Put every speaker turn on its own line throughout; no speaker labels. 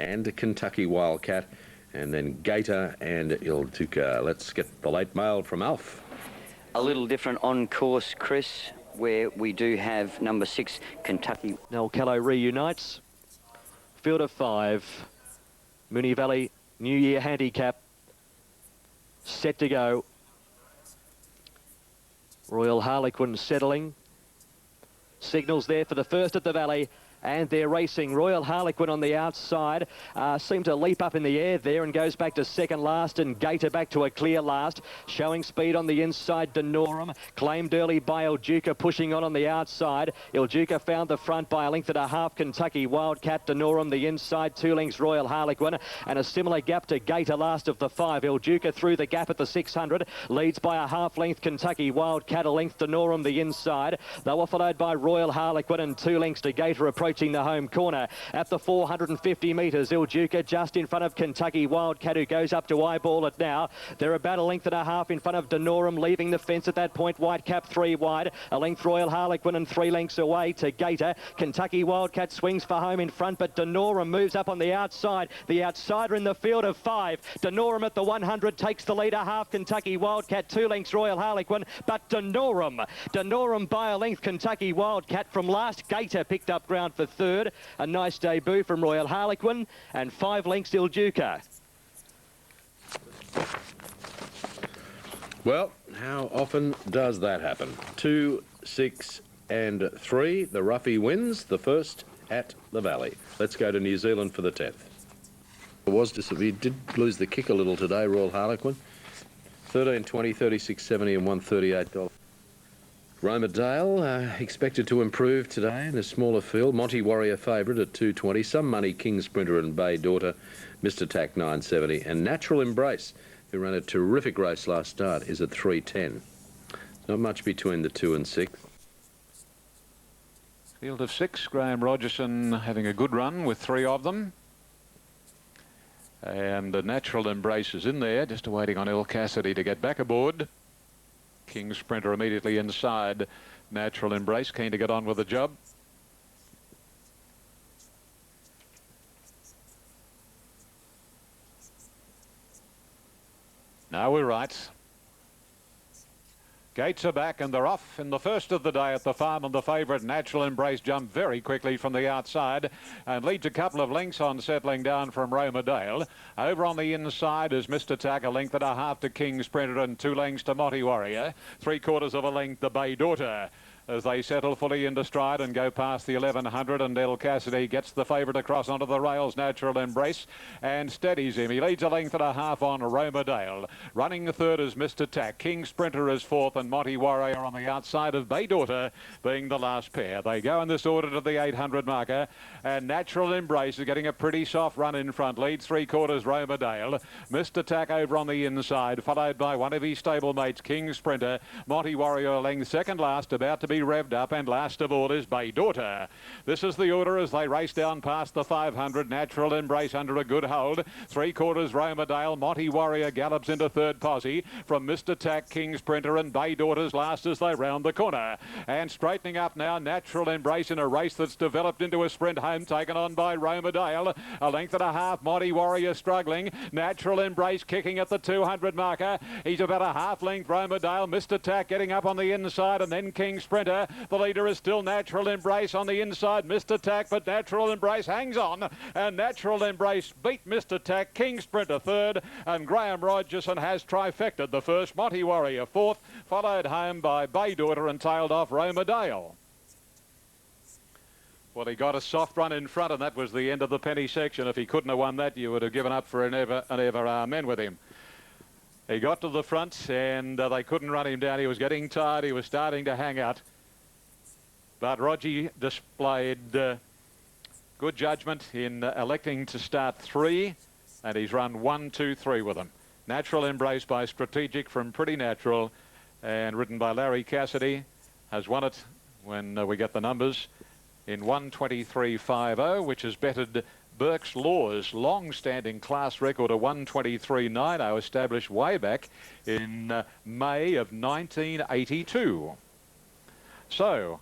and Kentucky Wildcat, and then Gator and Ilduka. Let's get the late mail from Alf.
A little different on course, Chris, where we do have number 6, Kentucky.
Qlty reunites. Field of 5. Moonee Valley New Year handicap. Set to go. Royal Harlequin settling. Signals there for the first at the Valley. And they're racing. Royal Harlequin on the outside seemed to leap up in the air there and goes back to second last, and Gator back to a clear last. Showing speed on the inside, Denorum. Claimed early by Ilduka, pushing on the outside. Ilduka found the front by a length and a half. Kentucky Wildcat, Denorum the inside, 2 lengths Royal Harlequin, and a similar gap to Gator last of the 5. Ilduka through the gap at the 600. Leads by a half length Kentucky Wildcat, a length Denorum the inside. They were followed by Royal Harlequin and 2 lengths to Gator approaching the home corner. At the 450 metres, Ilduka just in front of Kentucky Wildcat, who goes up to eyeball it now. They're about a length and a half in front of Denorum, leaving the fence at that point. Whitecap 3 wide, a length Royal Harlequin and 3 lengths away to Gator. Kentucky Wildcat swings for home in front, but Denorum moves up on the outside. The outsider in the field of 5. Denorum at the 100 takes the lead, a half Kentucky Wildcat, 2 lengths Royal Harlequin, but Denorum by a length Kentucky Wildcat from last. Gator picked up ground for third. A nice debut from Royal Harlequin, and 5 lengths Ilduka.
Well, how often does that happen? 2, 6 and 3. The roughie wins the first at the Valley. Let's go to New Zealand for the 10th. He did lose the kick a little today, Royal Harlequin. 13.20, 36.70 and $138. Romerdale expected to improve today in a smaller field. Monty Warrior favourite at 2.20. Some Money, King Sprinter and Bay Daughter, Mr. Tack 9.70. And Natural Embrace, who ran a terrific race last start, is at 3.10. Not much between the 2 and 6.
Field of 6, Graham Rogerson having a good run with 3 of them. And the Natural Embrace is in there, just waiting on El Cassidy to get back aboard. King Sprinter immediately inside. Natural Embrace keen to get on with the job. Now we're right. Gates are back and they're off in the first of the day at the farm, and the favourite Natural Embrace jumped very quickly from the outside and leads a couple of lengths on settling down from Romerdale. Over on the inside is Mr. Tack, a length and a half to King Sprinter and 2 lengths to Monty Warrior. 3/4 of a length to Bay Daughter. As they settle fully into stride and go past the 1100, and El Cassidy gets the favourite across onto the rails, Natural Embrace, and steadies him. He leads a length and a half on Romerdale. Running the third is Mr. Tack. King Sprinter is 4th, and Monty Warrior on the outside of Bay Daughter being the last pair. They go in this order to the 800 marker, and Natural Embrace is getting a pretty soft run in front. Leads 3/4 Romerdale. Mr. Tack over on the inside, followed by one of his stablemates, King Sprinter. Monty Warrior length second last, about to be revved up, and last of all is Bay Daughter. This is the order as they race down past the 500. Natural Embrace under a good hold. 3/4 Romerdale. Monty Warrior gallops into third posse from Mr. Tack, King Sprinter, and Bay Daughter's last as they round the corner. And straightening up now, Natural Embrace in a race that's developed into a sprint home, taken on by Romerdale. A length and a half. Monty Warrior struggling. Natural Embrace kicking at the 200 marker. He's about a half length Romerdale. Mr. Tack getting up on the inside, and then King Sprinter. The leader is still Natural Embrace on the inside, Mr. Tack, but Natural Embrace hangs on, and Natural Embrace beat Mr. Tack. King Sprinter third, and Graham Rogerson has trifected the first. Monty Warrior 4th, followed home by Bay Daughter and tailed off Romerdale. Well, he got a soft run in front, and that was the end of the penny section. If he couldn't have won that, you would have given up for an ever amen with him. He got to the front, and they couldn't run him down. He was getting tired. He was starting to hang out. But Rogie displayed good judgment in electing to start 3, and he's run 1, 2, 3 with them. Natural Embrace by Strategic from Pretty Natural, and ridden by Larry Cassidy, has won it when we get the numbers in 1:23.50, which has bettered Burke's Law's long-standing class record of 1:23.90, established way back in May of 1982. So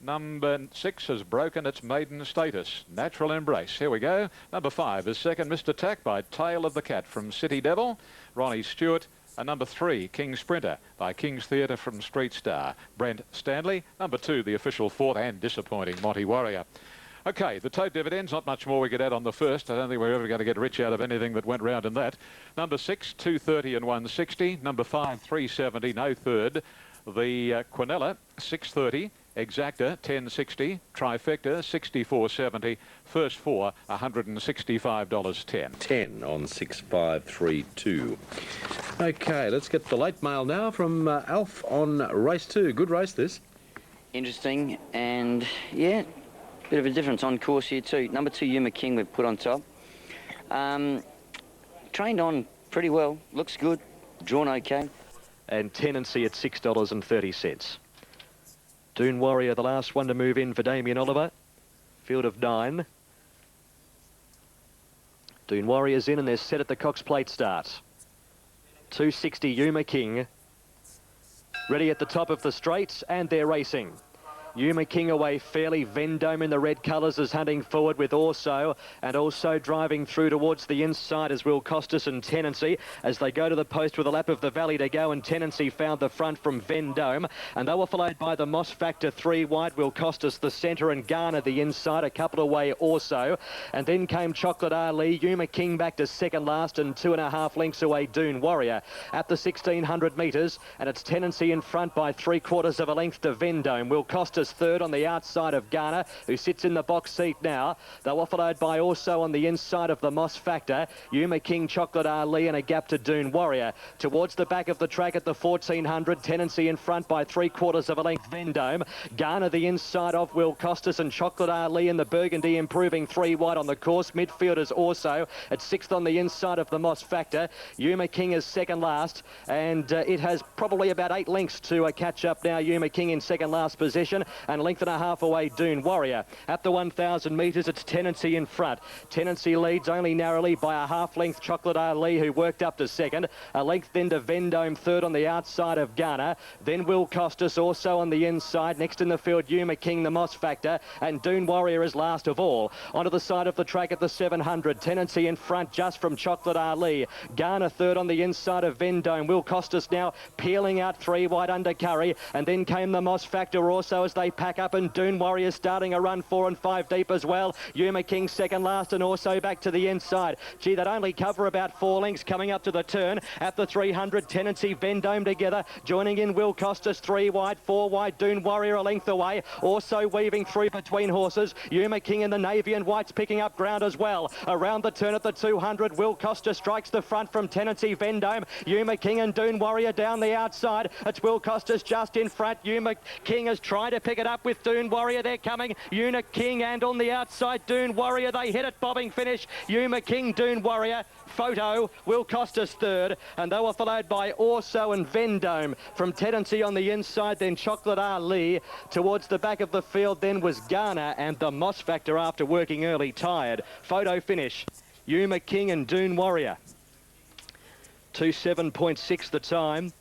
Number 6 has broken its maiden status. Natural Embrace. Here we go. Number 5 is second, Mr. Tack by Tail of the Cat from City Devil. Ronnie Stewart. And number 3, King Sprinter by King's Theatre from Street Star. Brent Stanley. Number 2, the official fourth and disappointing Monty Warrior. OK, the tote dividends, not much more we could add on the first. I don't think we're ever going to get rich out of anything that went round in that. Number 6, 230 and 160. Number 5, 370, no third. The Quinella, 630. Exacta, 1060. Trifecta, 64.70. First 4, $165.10.
10 on 6532. OK, let's get the late mail now from Alf on race 2. Good race, this.
Interesting, and yeah, bit of a difference on course here too. Number 2, Yuma King, we've put on top. Trained on pretty well, looks good, drawn okay.
And Tenancy at $6.30. Doon Warrior, the last one to move in for Damien Oliver. Field of 9. Doon Warrior's in and they're set at the Cox Plate start. 260 Yuma King. Ready at the top of the straight and they're racing. Yuma King away fairly. Vendome in the red colours is hunting forward with Orso, and also driving through towards the inside as Will Costas and Tenancy as they go to the post with a lap of the valley to go, and Tenancy found the front from Vendome, and they were followed by the Moss Factor 3 wide. Will Costas the centre and Garner the inside, a couple away Orso, and then came Chocolate Ali. Yuma King back to second last and 2.5 lengths away Doon Warrior at the 1600 metres, and it's Tenancy in front by 3/4 of a length to Vendome. Will Costas third on the outside of Garner, who sits in the box seat now. They were followed by also on the inside of the Moss Factor, Yuma King, Chocolate Ali, and a gap to Doon Warrior. Towards the back of the track at the 1400, Tenancy in front by 3/4 of a length Vendome. Garner the inside of Will Costas, and Chocolate Ali in the Burgundy improving 3 wide on the course. Midfielders also at 6th on the inside of the Moss Factor. Yuma King is second last, and it has probably about 8 lengths to catch up now. Yuma King in second last position, and 1.5 away Doon Warrior. At the 1000 metres, it's Tenancy in front. Tenancy leads only narrowly by a 1/2 length Chocolate Ali, who worked up to second. A length then to Vendome third on the outside of Garner. Then Will Costas also on the inside. Next in the field, Yuma King, the Moss Factor, and Doon Warrior is last of all. Onto the side of the track at the 700. Tenancy in front just from Chocolate Ali. Garner third on the inside of Vendome. Will Costas now peeling out 3 wide under Curry, and then came the Moss Factor also as they pack up, and Doon Warrior starting a run 4 and 5 deep as well. Yuma King second last, and also back to the inside. Gee, that only cover about 4 lengths coming up to the turn. At the 300, Tenancy, Vendome together. Joining in Will Costas 3 wide, 4 wide. Doon Warrior a length away. Also weaving through between horses. Yuma King in the navy and whites picking up ground as well. Around the turn at the 200, Will Costas strikes the front from Tenancy, Vendome. Yuma King and Doon Warrior down the outside. It's Will Costas just in front. Yuma King is trying to pick it up with Doon Warrior. They're coming. Yuma King, and on the outside Doon Warrior. They hit it, bobbing finish. Yuma King, Doon Warrior. Photo, Will Costas third, and they were followed by Orso and Vendome from Tenancy on the inside, then Chocolate Ali. Towards the back of the field then was Garner, and the Moss Factor after working early tired. Photo finish, Yuma King and Doon Warrior. 2:07.6 the time,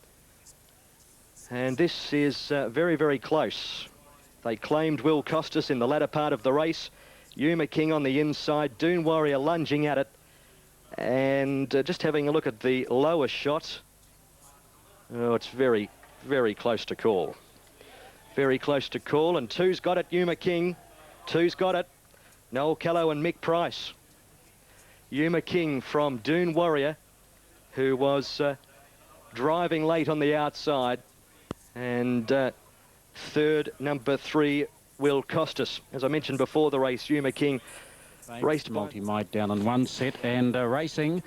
and this is very, very close. They claimed Will Costas in the latter part of the race. Yuma King on the inside, Doon Warrior lunging at it. And just having a look at the lower shot. Oh, it's very, very close to call. Very close to call, and 2's got it, Yuma King. 2's got it. Noel Callow and Mick Price. Yuma King from Doon Warrior, who was driving late on the outside. And third, number 3, Will Costas. As I mentioned before the race, Yuma King raced
Multi-Might down in one set and racing.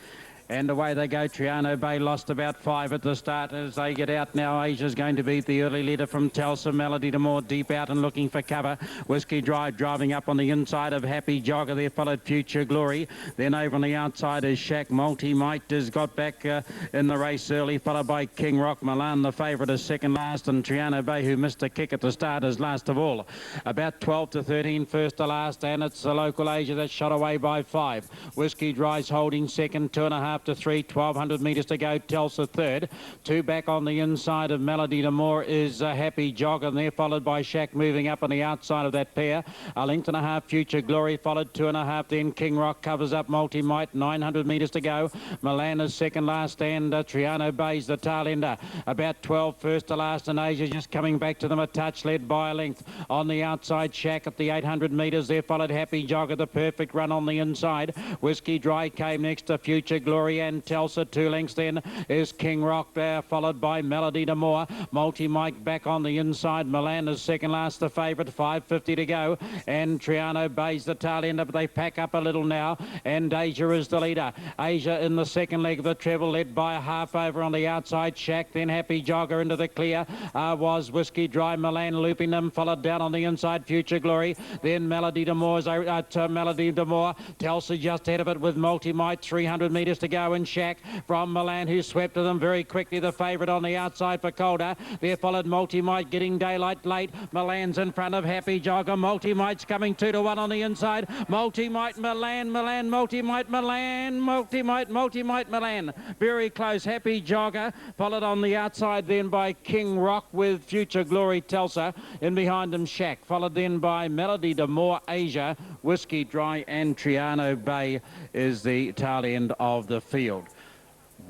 And away they go. Triano Bay lost about 5 at the start. As they get out now, Asia's going to beat the early leader from Telsa. Melody to more deep out and looking for cover. Whiskey Drive driving up on the inside of Happy Jogger. There followed Future Glory. Then over on the outside is Shack. Multi-Might has got back in the race early, followed by King Rock. Milan, the favourite, is second last, and Triano Bay, who missed a kick at the start, is last of all. About 12 to 13, first to last, and it's the local Asia that's shot away by 5. Whiskey Drive's holding second, 2.5 1.5 to 3, 1,200 metres to go. Telsa third. 2 back on the inside of Melody de Moore is Happy Jog, and they're followed by Shack moving up on the outside of that pair. A length and a half Future Glory followed 2.5, then King Rock covers up Multi Might, 900 metres to go. Milan is second last, and Triano Bay's the tail ender. About 12 first to last, and Asia just coming back to them a touch, led by a length. On the outside, Shack at the 800 metres. There followed Happy Jog at the perfect run on the inside. Whiskey Dry came next to Future Glory and Telsa. 2 lengths then is King Rock there, followed by Melody de Moore. Multi Mike back on the inside. Milan is second last, the favourite, 5.50 to go. And Triano Bay's the tail ender, but they pack up a little now. And Asia is the leader. Asia in the second leg of the treble, led by a half over on the outside. Shack, then Happy Jogger into the clear. Was Whiskey Dry. Milan looping them, followed down on the inside Future Glory. Then Melody de Moore's Melody de Moore. Telsa just ahead of it with Multi Might, 300 metres to go. And Shack from Milan, who swept to them very quickly, the favourite on the outside for Calder. There followed Multi Might, getting daylight late. Milan's in front of Happy Jogger. Multi Might's coming 2 to 1 on the inside. Multi Might, Milan, Multi Might, Milan, Multi Might, Milan. Very close. Happy Jogger followed on the outside then by King Rock with Future Glory Telsa. In behind them Shack, followed then by Melody de Moore, Asia, Whiskey Dry, and Triano Bay is the tail end of the field.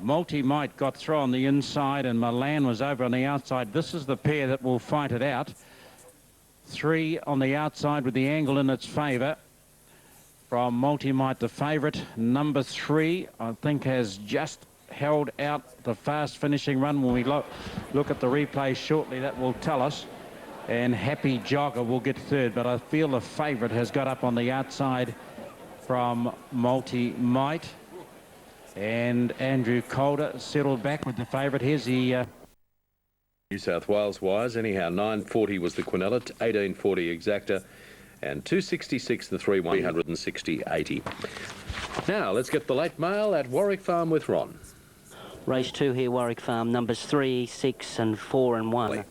Multi Might got through on the inside and Milan was over on the outside. This is the pair that will fight it out. 3 on the outside with the angle in its favour. From Multi Might, the favourite. Number 3, I think, has just held out the fast finishing run. When we look at the replay shortly, that will tell us. And Happy Jogger will get third, but I feel the favourite has got up on the outside from Multi Might. And Andrew Calder settled back with the favourite. Here's the
New South Wales wise. Anyhow, 9.40 was the Quinella, 18.40 exacta, and 2.66 the 360.80. Now let's get the late mail at Warwick Farm with Ron.
Race 2 here, Warwick Farm, numbers 3, 6 and 4 and 1.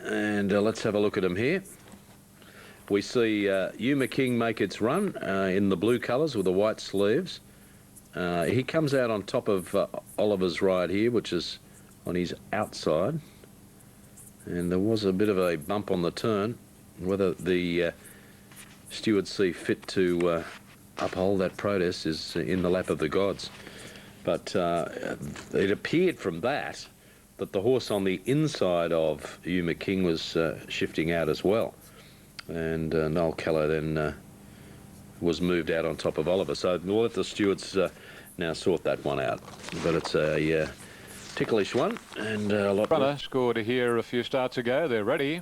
And let's have a look at them here. We see Yuma King make its run in the blue colours with the white sleeves. He comes out on top of Oliver's ride here, which is on his outside. And there was a bit of a bump on the turn. Whether the stewards see fit to uphold that protest is in the lap of the gods. But it appeared from that the horse on the inside of Yuma King was shifting out as well. And Noel Keller then was moved out on top of Oliver. So we'll let the stewards now sort that one out. But it's a ticklish one and a lot.
Runner scored here a few starts ago. They're ready.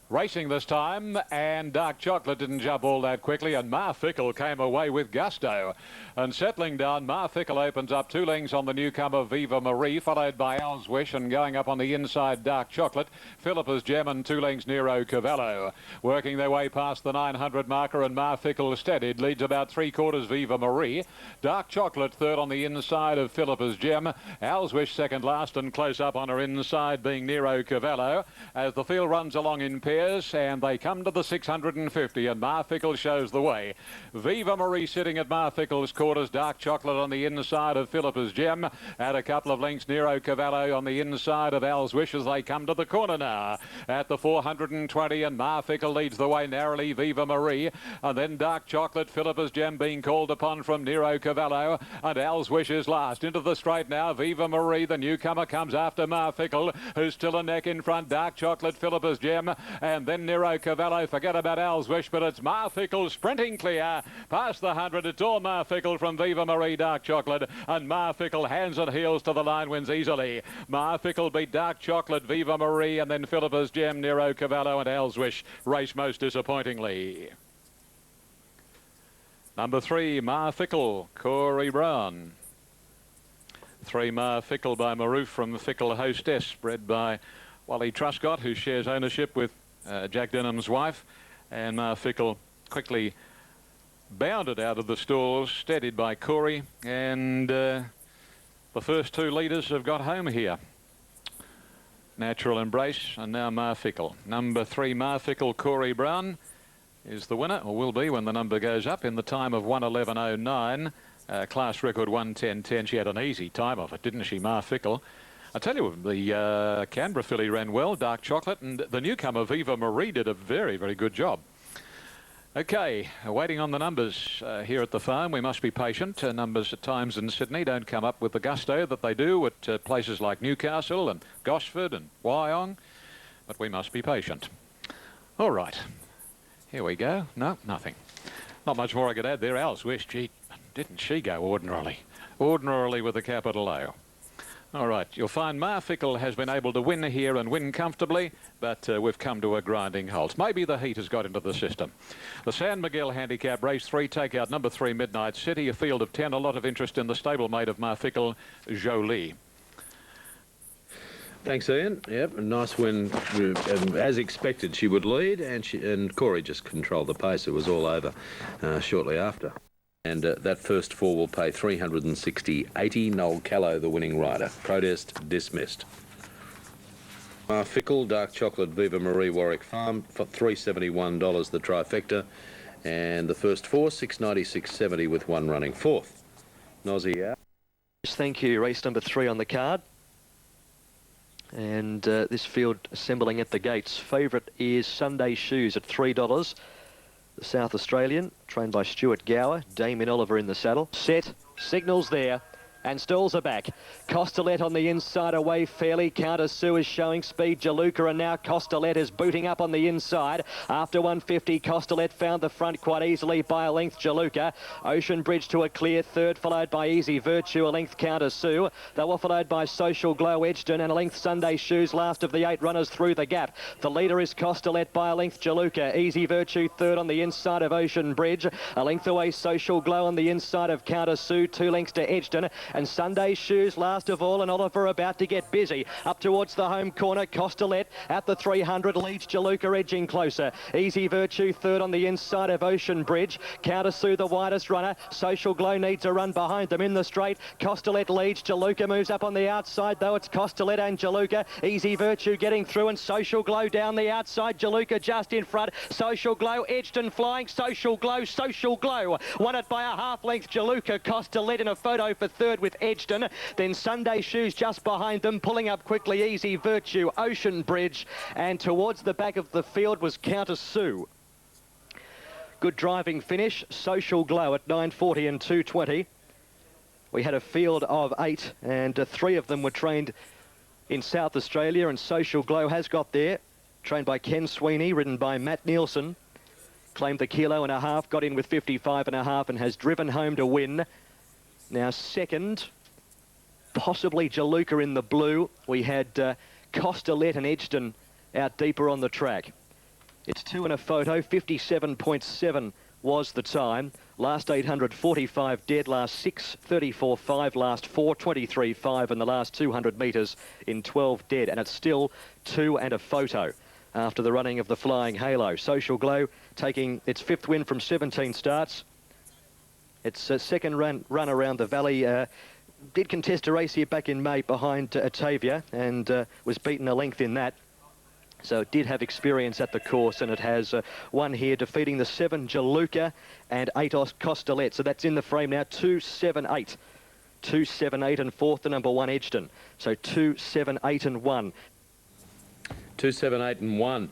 Racing this time, and Dark Chocolate didn't jump all that quickly, and Marfickle came away with gusto. And settling down, Marfickle opens up 2 lengths on the newcomer Viva Marie, followed by Al's Wish, and going up on the inside, Dark Chocolate, Philippa's Gem, and 2 lengths Nero Cavallo. Working their way past the 900 marker, and Marfickle steadied, leads about 3/4 Viva Marie. Dark Chocolate third on the inside of Philippa's Gem. Al's Wish second last, and close up on her inside being Nero Cavallo. As the field runs along in pairs, and they come to the 650, and Marfickle shows the way. Viva Marie sitting at Marfickle's quarters, Dark Chocolate on the inside of Philippa's Gem, at a couple of lengths Nero Cavallo on the inside of Al's Wish as they come to the corner now. At the 420, and Marfickle leads the way narrowly, Viva Marie, and then Dark Chocolate, Philippa's Gem being called upon from Nero Cavallo, and Al's Wish is last. Into the straight now, Viva Marie, the newcomer, comes after Marfickle, who's still a neck in front. Dark Chocolate, Philippa's Gem, and then Nero Cavallo. Forget about Al's Wish, but it's Marfickle sprinting clear past the 100. It's all Marfickle from Viva Marie, Dark Chocolate, and Marfickle hands and heels to the line, wins easily. Marfickle beat Dark Chocolate, Viva Marie, and then Philippa's Gem, Nero Cavallo, and Al's Wish race most disappointingly. Number 3, Marfickle, Corey Brown. 3, Marfickle by Maroof from Fickle Hostess, bred by Wally Truscott, who shares ownership with Jack Denham's wife. And Marfickle quickly bounded out of the stalls, steadied by Corey, and the first 2 leaders have got home here. Natural Embrace and now Marfickle. Number 3, Marfickle, Corey Brown, is the winner, or will be when the number goes up, in the time of 1:11.09. class record 1:10.10. She had an easy time of it, didn't she, Ma Fickle? I tell you, the Canberra filly ran well, Dark Chocolate, and the newcomer Viva Marie did a very, very good job. Okay, waiting on the numbers here at the farm. We must be patient. Numbers at times in Sydney don't come up with the gusto that they do at places like Newcastle and Gosford and Wyong, but we must be patient. All right, here we go. No, nothing. Not much more I could add there. Alice West, gee, didn't she go ordinarily? Ordinarily with a capital O. All right, you'll find Ma Fickle has been able to win here and win comfortably, but we've come to a grinding halt. Maybe the heat has got into the system. The San Miguel Handicap, race 3, take out number 3, Midnight City, a field of 10, a lot of interest in the stablemate of Ma Fickle, Jolie.
Thanks, Ian. Yep, a nice win. As expected, she would lead, and Corey just controlled the pace. It was all over shortly after. And that first 4 will pay $360.80. Noel Callow, the winning rider. Protest dismissed. Fickle, Dark Chocolate, Viva Marie, Warwick Farm for $371, the trifecta. And the first 4, $696.70 with 1 running 4th. Nosy out.
Thank you. Race number 3 on the card. And this field assembling at the gates. Favourite is Sunday Shoes at $3. The South Australian, trained by Stuart Gower. Damien Oliver in the saddle. Set, signals there, and stalls are back. Costellet on the inside, away fairly. Countess Sue is showing speed. Jaluka, and now Costellet is booting up on the inside. After 150, Costellet found the front quite easily by a length. Jaluka, Ocean Bridge to a clear third, followed by Easy Virtue, a length Countess Sue. They were followed by Social Glow, Edgton, and a length Sunday Shoes, last of the 8 runners through the gap. The leader is Costellet by a length. Jaluka, Easy Virtue third on the inside of Ocean Bridge. A length away Social Glow on the inside of Countess Sue, 2 lengths to Edgton. And Sunday Shoes last of all, and Oliver about to get busy. Up towards the home corner, Costellet at the 300 leads Jaluka, edging closer. Easy Virtue third on the inside of Ocean Bridge. Countess Sue the widest runner. Social Glow needs a run behind them in the straight. Costellet leads. Jaluka moves up on the outside, though it's Costellet and Jaluka. Easy Virtue getting through, and Social Glow down the outside. Jaluka just in front. Social Glow edged and flying. Social Glow won it by a half length. Jaluka, Costellet in a photo for third with Edgton. Then Sunday Shoes just behind them, pulling up quickly. Easy Virtue, Ocean Bridge, and towards the back of the field was Countess Sue. Good driving finish. Social Glow at 9:40 and 2:20. We had a field of 8, and 3 of them were trained in South Australia, and Social Glow has got there, trained by Ken Sweeney, ridden by Matt Nielsen. Claimed the 1.5 kg, got in with 55.5 and has driven home to win. Now second, possibly Jaluka in the blue. We had Costellet and Edgton out deeper on the track. It's 2 in a photo, 57.7 was the time. Last 845 dead, last 6, 34.5, last 4, 23.5, and the last 200 metres in 12 dead. And it's still 2 and a photo after the running of the Flying Halo. Social Glow taking its 5th win from 17 starts. Its second run around the valley. Did contest a race here back in May behind Atavia, and was beaten a length in that. So it did have experience at the course, and it has won here, defeating the 7 Jaluka and 8 Costellet. So that's in the frame now, 2-7-8. 2-7-8, and 4th, the number 1 Edgton. So 2-7-8 and 1.
2-7-8 and 1.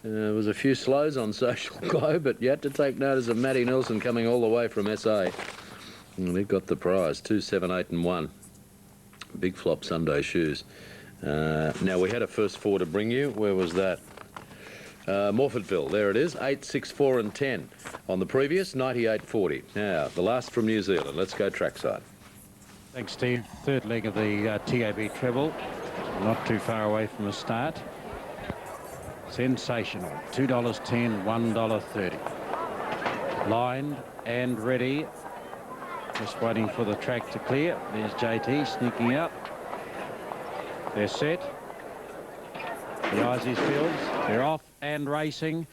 There was a few slows on Social Glow, but you had to take notice of Matty Nielsen coming all the way from SA. And he got the prize, 2-7-8 and 1. Big flop Sunday Shoes. Now, we had a first 4 to bring you. Where was that? Morfordville, there it is, 8, 6, 4 and 10. On the previous, 98.40. Now, the last from New Zealand. Let's go trackside.
Thanks, Steve. Third leg of the TAB treble. Not too far away from the start. Sensational. $2.10, $1.30. Lined and ready. Just waiting for the track to clear. There's JT sneaking out. They're set. The Aussies fields. They're off and racing.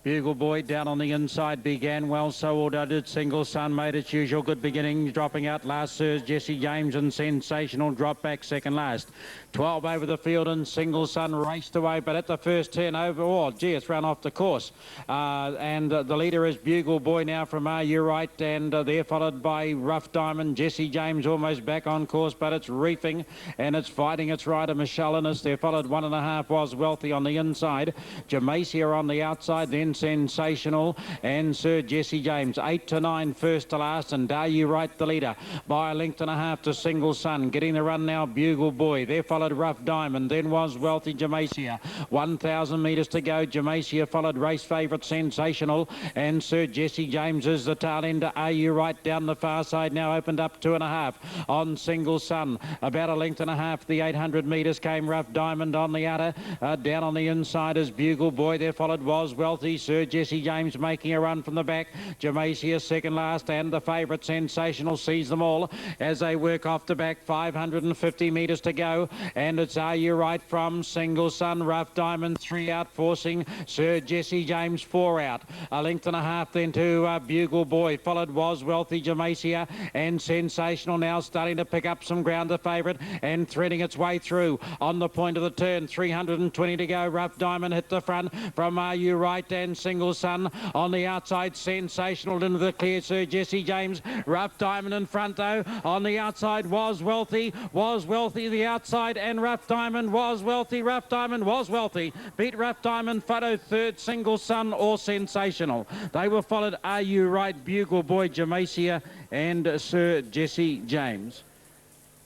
Bugle Boy down on the inside began well, so ordered did Single Sun, made its usual good beginning, dropping out last. Sir Jesse James and Sensational drop back second last. 12 over the field and Single Sun raced away, but at the first turn over, oh gee, it's run off the course. And the leader is Bugle Boy now from Are You Right, and they're followed by Rough Diamond. Jesse James almost back on course, but it's reefing and it's fighting its rider Michelle Innes. They're followed 1.5 Was Wealthy on the inside. Jamacia on the outside, then Sensational and Sir Jesse James. 8 to 9 first to last, and Are You Right the leader by 1.5 to Single Sun. Getting the run now, Bugle Boy. They're followed Rough Diamond, then Was Wealthy, Jamacia. 1,000 metres to go. Jamacia followed race favourite Sensational, and Sir Jesse James is the tail end. Are You Right down the far side now, opened up 2.5 on Single Sun. About 1.5 lengths. The 800 metres came Rough Diamond on the outer. Down on the inside is Bugle Boy. There followed Was Wealthy. Sir Jesse James making a run from the back. Jamacia second last, and the favourite Sensational sees them all as they work off the back. 550 metres to go, and it's Are You Right from Single Sun. Rough Diamond 3 out, forcing Sir Jesse James 4 out. 1.5 lengths then to Bugle Boy, followed Was Wealthy, Jamacia and Sensational now starting to pick up some ground. The favourite and threading its way through on the point of the turn. 320 to go. Rough Diamond hit the front from Are You Right and Single Sun on the outside. Sensational into the clear. Sir Jesse James. Rough Diamond in front though. On the outside Was Wealthy. Was Wealthy the outside, and Rough Diamond Was Wealthy. Rough Diamond Was Wealthy. Beat Rough Diamond. Photo third, Single Sun or Sensational. They were followed Are You Right, Bugle Boy, Jamacia and Sir Jesse James.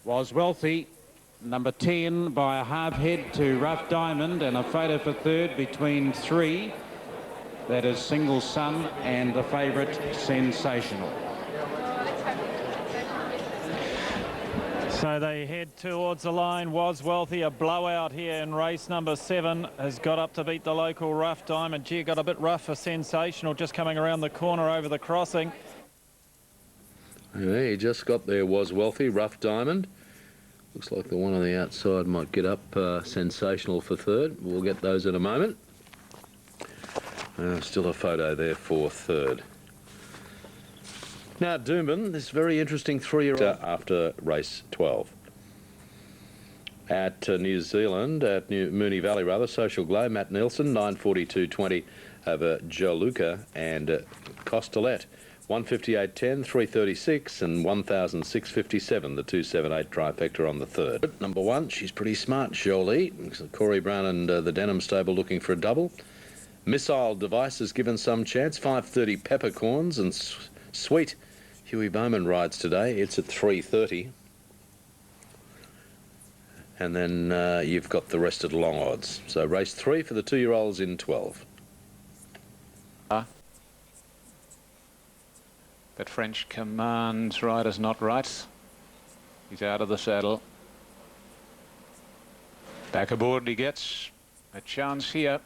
Was Wealthy number 10 by a half head to Rough Diamond, and a photo for third between 3. That is Single Sun and the favourite Sensational.
So they head towards the line. Was Wealthy, a blowout here in race number 7, has got up to beat the local Rough Diamond. Gee, got a bit rough for Sensational, just coming around the corner over the crossing.
Yeah, he just got there, Was Wealthy. Rough Diamond. Looks like the one on the outside might get up. Sensational for third. We'll get those in a moment. Still a photo there for third. Now, Doomben, this very interesting 3-year-old after race 12. At New Zealand, at Moonee Valley rather, Social Glow, Matt Nielsen, 9:42.20 over Joluka and Costellet. 1:58.10, 3:36 and 1,657, the 2:78 trifecta on the third. Number 1, she's pretty smart, Jolie. Corey Brown and the Denham stable looking for a double. Missile Device has given some chance. 5:30 Peppercorns, and Sweet Huey Bowman rides today. It's at 3:30. And then you've got the rest of the long odds. So race 3 for the 2-year-olds in 12.
That French Command's rider's not right. He's out of the saddle. Back aboard he gets. A chance here.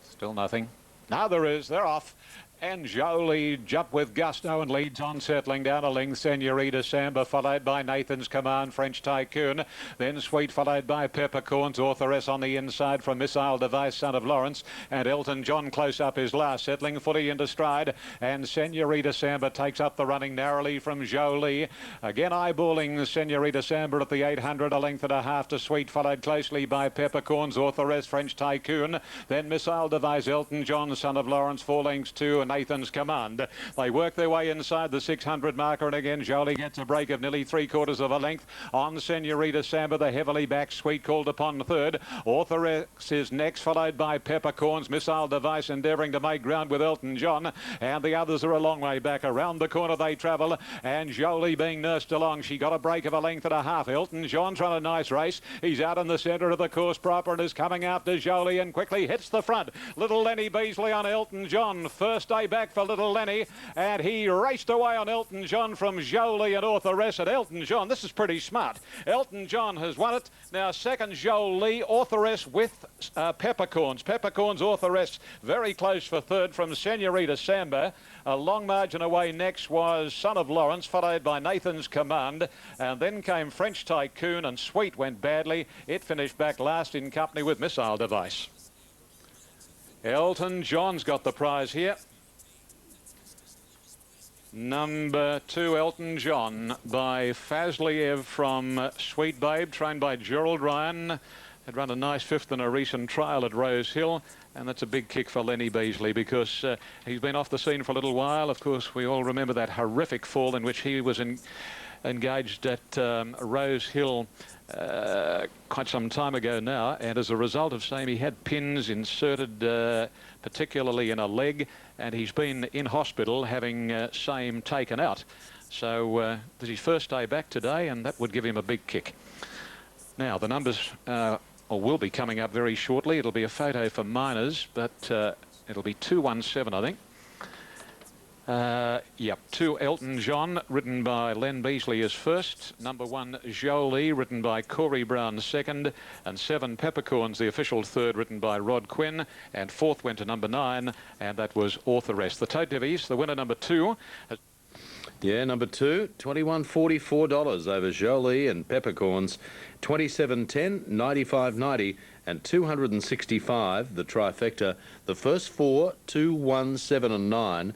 Still nothing. Now there is. They're off. And Jolie jump with gusto and leads on, settling down a length. Senorita Samba followed by Nathan's Command, French Tycoon. Then Sweet followed by Peppercorns. Authoress on the inside from Missile Device, Son of Lawrence. And Elton John close up is last, settling fully into stride. And Senorita Samba takes up the running narrowly from Jolie. Again eyeballing Senorita Samba at the 800, 1.5 lengths to Sweet, followed closely by Peppercorns. Authoress, French Tycoon. Then Missile Device, Elton John, Son of Lawrence, 4 lengths to Nathan's Command. They work their way inside the 600 marker, and again Jolie gets a break of nearly 3/4 of a length on Senorita Samba. The heavily back Sweet called upon third. Authoress is next, followed by Peppercorns. Missile Device endeavouring to make ground with Elton John, and the others are a long way back. Around the corner they travel, and Jolie being nursed along. She got a break of 1.5 lengths. Elton John's run a nice race. He's out in the centre of the course proper and is coming after Jolie and quickly hits the front. Little Lenny Beasley on Elton John. First way back for little Lenny, and he raced away on Elton John from Jolie and Authoress. And Elton John, this is pretty smart. Elton John has won it. Now second Jolie, Authoress with Peppercorns. Peppercorns, Authoress very close for third from Senorita Samba. A long margin away next was Son of Lawrence, followed by Nathan's Command, and then came French Tycoon, and Sweet went badly. It finished back last in company with Missile Device. Elton John's got the prize here. Number 2, Elton John, by Fazliev from Sweet Babe, trained by Gerald Ryan. Had run a nice fifth in a recent trial at Rose Hill, and that's a big kick for Lenny Beasley because he's been off the scene for a little while. Of course, we all remember that horrific fall in which he was engaged at Rose Hill quite some time ago now, and as a result of same, he had pins inserted particularly in a leg, and he's been in hospital having same taken out. So this is his first day back today, and that would give him a big kick. Now the numbers will be coming up very shortly. It'll be a photo for minors, but it'll be 217, I think. Yep, 2 Elton John, ridden by Len Beasley is first. Number 1 Jolie, ridden by Corey Brown second. And 7 Peppercorns, the official third, ridden by Rod Quinn. And fourth went to number 9, and that was Authoress. The Tote Divies, the winner number 2.
Yeah, number 2, $21.44 over Jolie and Peppercorns, 27.10, 95.90, and 265. The trifecta. The first 4, 2, 1, 7, and 9.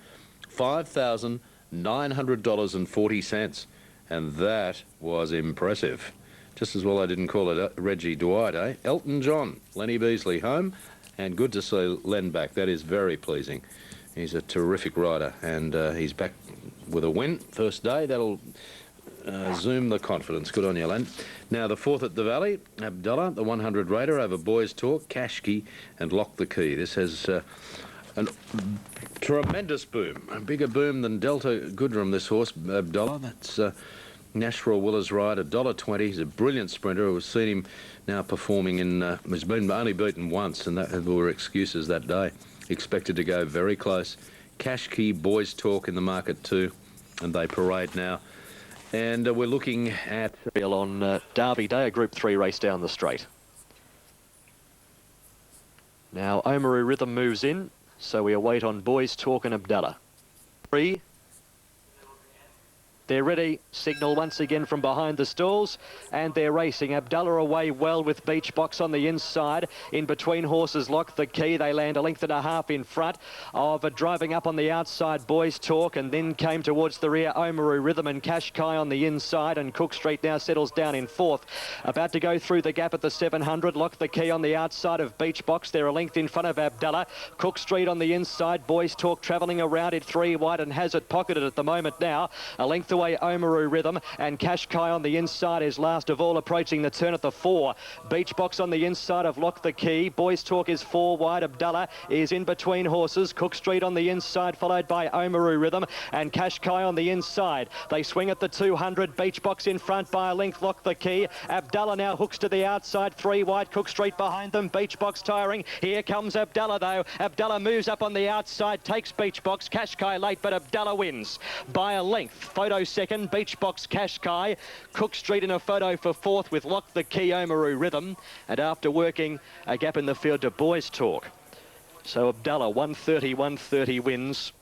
$5,900.40, and that was impressive. Just as well I didn't call it Reggie Dwight, eh? Elton John, Lenny Beasley home, and good to see Len back. That is very pleasing. He's a terrific rider, and he's back with a win first day. That'll zoom the confidence. Good on you, Len. Now the fourth at the Valley, Abdullah, the 100 raider over Boys Talk, Qlty, and Lock the Key. This has a tremendous boom, a bigger boom than Delta Goodrum, this horse, Abdullah. That's Nashville Willer's ride, $1.20. He's a brilliant sprinter. We've seen him now performing in, he's been only beaten once, and that there were excuses that day. Expected to go very close. Qlty, Boys Talk in the market too, and they parade now. And we're looking at
on Derby Day, a Group 3 race down the straight. Now Oamaru Rhythm moves in. So we await on Boys Talk and Abdullah. 3. They're ready. Signal once again from behind the stalls, and they're racing. Abdullah away well with Beach Box on the inside. In between horses, Lock the Key. They land a length and a half in front of driving up on the outside, Boys Talk, and then came towards the rear, Oamaru Rhythm and Qlty on the inside, and Cook Street now settles down in fourth. About to go through the gap at the 700. Lock the Key on the outside of Beach Box. They're a length in front of Abdullah. Cook Street on the inside. Boys Talk travelling around it 3 wide and has it pocketed at the moment now. A length away, Oamaru Rhythm, and Qlty on the inside is last of all, approaching the turn at the 4. Beach Box on the inside of Lock the Key. Boys Talk is 4 wide. Abdullah is in between horses. Cook Street on the inside, followed by Oamaru Rhythm, and Qlty on the inside. They swing at the 200. Beach Box in front by a length, Lock the Key. Abdullah now hooks to the outside, 3 wide. Cook Street behind them. Beach Box tiring. Here comes Abdullah though. Abdullah moves up on the outside, takes Beach Box. Qlty late, but Abdullah wins by a length. Photo second. Beach Box, Qlty. Cook Street in a photo for fourth with Lock the Key, Oamaru Rhythm, and after working a gap in the field to Boys Talk. So Abdullah 130 wins.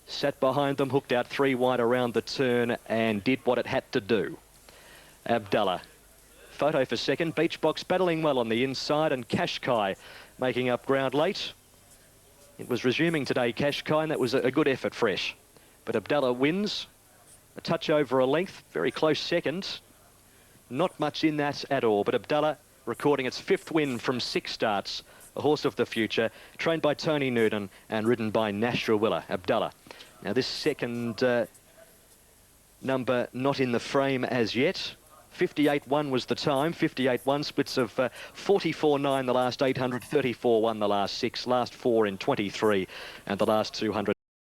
Sat behind them, hooked out 3 wide around the turn and did what it had to do. Abdullah. Photo for second. Beach Box battling well on the inside, and Qlty making up ground late. It was resuming today, Qlty, and that was a good effort fresh. But Abdullah wins. A touch over a length, very close second. Not much in that at all, but Abdullah recording its 5th win from 6 starts. A horse of the future, trained by Tony Noonan and ridden by Nashville Willer. Abdullah. Now this second number not in the frame as yet. 58.1 was the time. 58.1 splits of 44.9 the last 800, 34.1 the last 6, last 4 in 23, and the last 200.